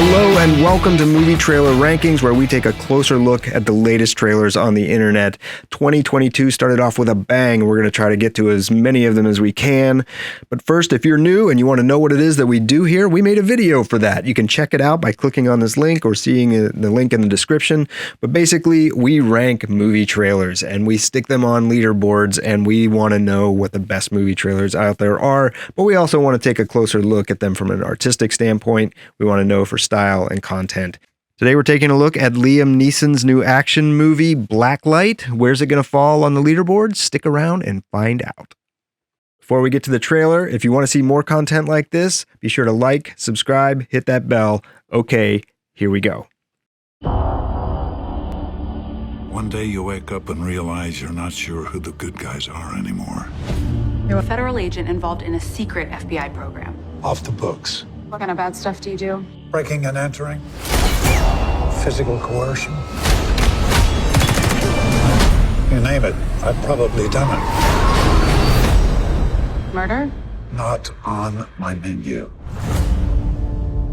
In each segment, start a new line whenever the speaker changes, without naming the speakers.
Hello and welcome to Movie Trailer Rankings, where we take a closer look at the latest trailers on the internet. 2022 started off with a bang. We're going to try to get to as many of them as we can. But first, if you're new and you want to know what it is that we do here, we made a video for that. You can check it out by clicking on this link or seeing the link in the description. But basically, we rank movie trailers and we stick them on leaderboards, and we want to know what the best movie trailers out there are. But we also want to take a closer look at them from an artistic standpoint. We want to know for style and content. Today we're taking a look at Liam Neeson's new action movie, Blacklight. Where's it going to fall on the leaderboard? Stick around and find out. Before we get to the trailer, if you want to see more content like this, be sure to like, subscribe, hit that bell. Okay, here we go.
One day you wake up and realize you're not sure who the good guys are anymore.
You're a federal agent involved in a secret FBI program.
Off the books.
What kind of bad stuff do you do?
Breaking and entering. Physical coercion. You name it, I've probably done it.
Murder?
Not on my menu.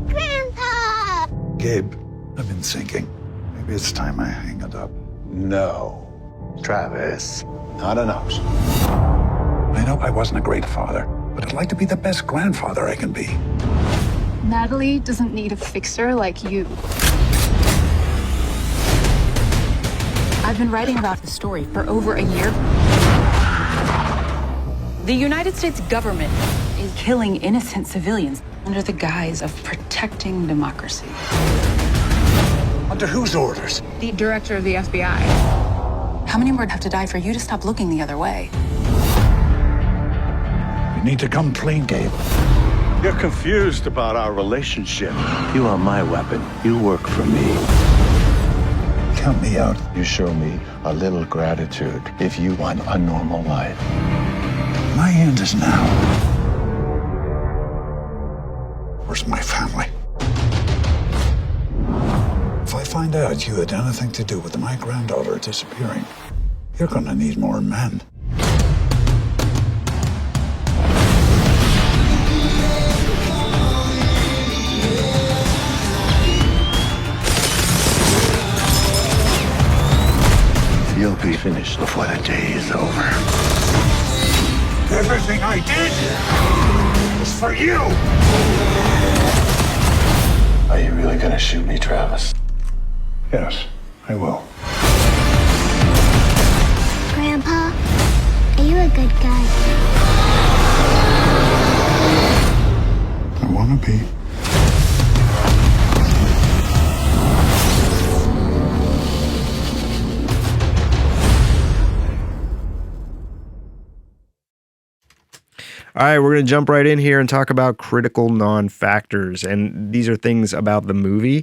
Grandpa!
Gabe, I've been thinking. Maybe it's time I hang it up.
No, Travis, not an option.
I know I wasn't a great father, but I'd like to be the best grandfather I can be.
Natalie doesn't need a fixer like you.
I've been writing about the story for over a year. The United States government is killing innocent civilians under the guise of protecting democracy.
Under whose orders?
The director of the FBI.
How many more would have to die for you to stop looking the other way?
You need to come clean, Gabe.
You're confused about our relationship. You are my weapon. You work for me.
Count me out.
You show me a little gratitude if you want a normal life.
My end is now. Where's my family? If I find out you had anything to do with my granddaughter disappearing, you're gonna need more men.
You'll be finished before the day is over.
Everything I did was for you!
Are you really gonna shoot me, Travis?
Yes, I will.
Grandpa, are you a good guy?
I wanna be.
All right, we're going to jump right in here and talk about critical non-factors. And these are things about the movie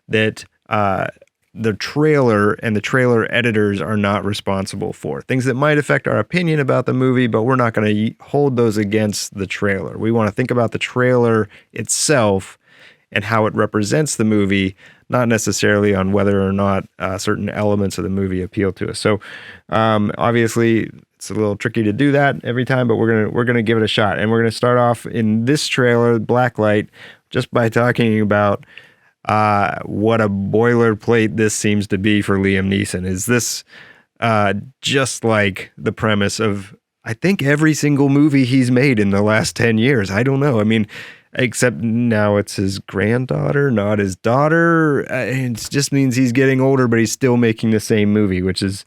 that the trailer and the trailer editors are not responsible for. Things that might affect our opinion about the movie, but we're not going to hold those against the trailer. We want to think about the trailer itself and how it represents the movie, not necessarily on whether or not certain elements of the movie appeal to us. So obviously it's a little tricky to do that every time, but we're gonna give it a shot. And we're gonna start off in this trailer, Blacklight, just by talking about what a boilerplate this seems to be for Liam Neeson. Is this just like the premise of, I think, every single movie he's made in the last 10 years? I don't know. I mean, except now it's his granddaughter, not his daughter. It just means he's getting older, but he's still making the same movie, which is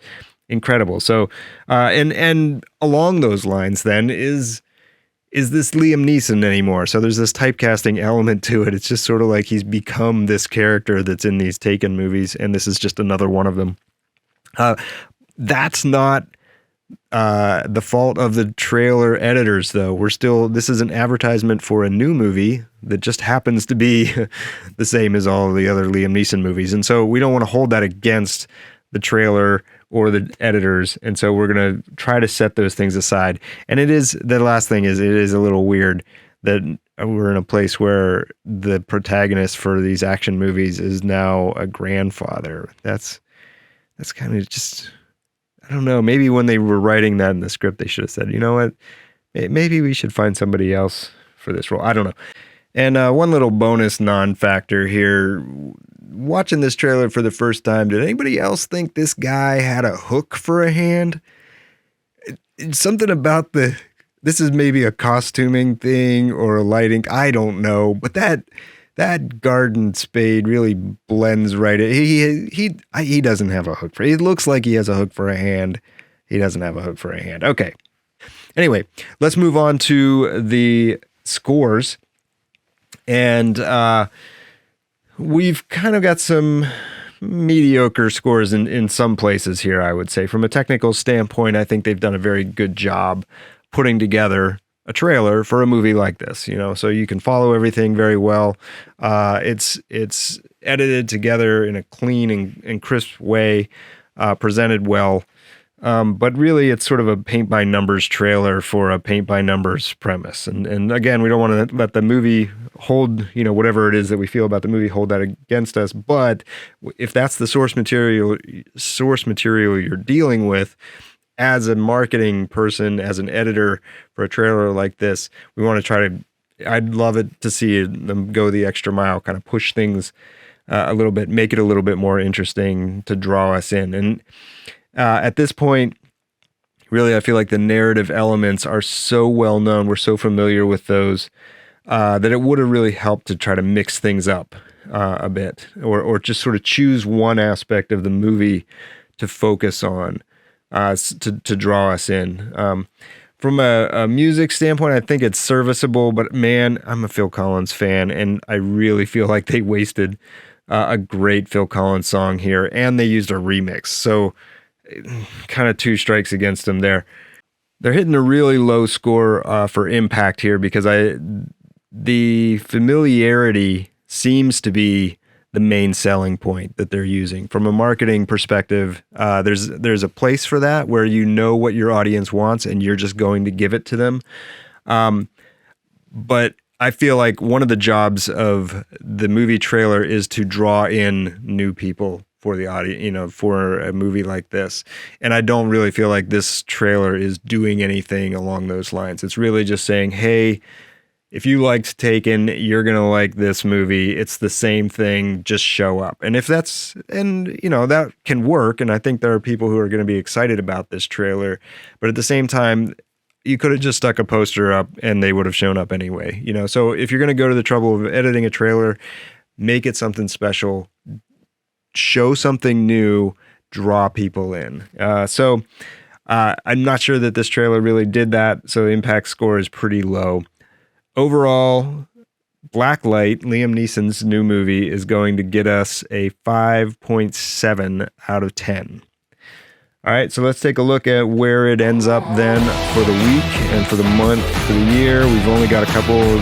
incredible. So, and along those lines, then is this Liam Neeson anymore? So there's this typecasting element to it. It's just sort of like he's become this character that's in these Taken movies, and this is just another one of them. That's not the fault of the trailer editors, though. This is an advertisement for a new movie that just happens to be the same as all of the other Liam Neeson movies. And so we don't want to hold that against the trailer or the editors. And so we're going to try to set those things aside. And the last thing is, it is a little weird that we're in a place where the protagonist for these action movies is now a grandfather. That's kind of just, I don't know, maybe when they were writing that in the script, they should have said, you know what, maybe we should find somebody else for this role. I don't know. And one little bonus non-factor here. Watching this trailer for the first time, did anybody else think this guy had a hook for a hand? Something about this is maybe a costuming thing or a lighting, I don't know, but that garden spade really blends right in. He doesn't have a hook for it. It looks like he has a hook for a hand. He doesn't have a hook for a hand. Okay. Anyway, let's move on to the scores. And we've kind of got some mediocre scores in some places here, I would say. From a technical standpoint, I think they've done a very good job putting together a trailer for a movie like this, so you can follow everything very well. It's edited together in a clean and crisp way, presented well. But really, it's sort of a paint-by-numbers trailer for a paint-by-numbers premise. And again, we don't want to let the movie hold, whatever it is that we feel about the movie, hold that against us. But if that's the source material you're dealing with, as a marketing person, as an editor for a trailer like this, we want to try to, I'd love it to see them go the extra mile, kind of push things a little bit, make it a little bit more interesting to draw us in. And at this point, really, I feel like the narrative elements are so well known. We're so familiar with those that it would have really helped to try to mix things up a bit, or just sort of choose one aspect of the movie to focus on to draw us in. From a music standpoint, I think it's serviceable, but man, I'm a Phil Collins fan, and I really feel like they wasted a great Phil Collins song here, and they used a remix. So kind of two strikes against them there. They're hitting a really low score for impact here because the familiarity seems to be the main selling point that they're using. From a marketing perspective, there's a place for that where you know what your audience wants and you're just going to give it to them. But I feel like one of the jobs of the movie trailer is to draw in new people for the audience, for a movie like this. And I don't really feel like this trailer is doing anything along those lines. It's really just saying, hey, if you liked Taken, you're going to like this movie. It's the same thing, just show up. And if that's, that can work. And I think there are people who are going to be excited about this trailer. But at the same time, you could have just stuck a poster up and they would have shown up anyway. So if you're going to go to the trouble of editing a trailer, make it something special, show something new, draw people in. So I'm not sure that this trailer really did that. So the impact score is pretty low. Overall, Blacklight, Liam Neeson's new movie, is going to get us a 5.7 out of 10. All right, so let's take a look at where it ends up then for the week and for the month, for the year. We've only got a couple of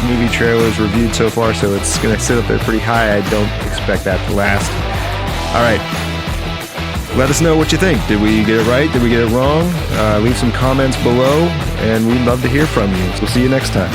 movie trailers reviewed so far, so it's going to sit up there pretty high. I don't expect that to last. All right. Let us know what you think. Did we get it right? Did we get it wrong? Leave some comments below, and we'd love to hear from you. So see you next time.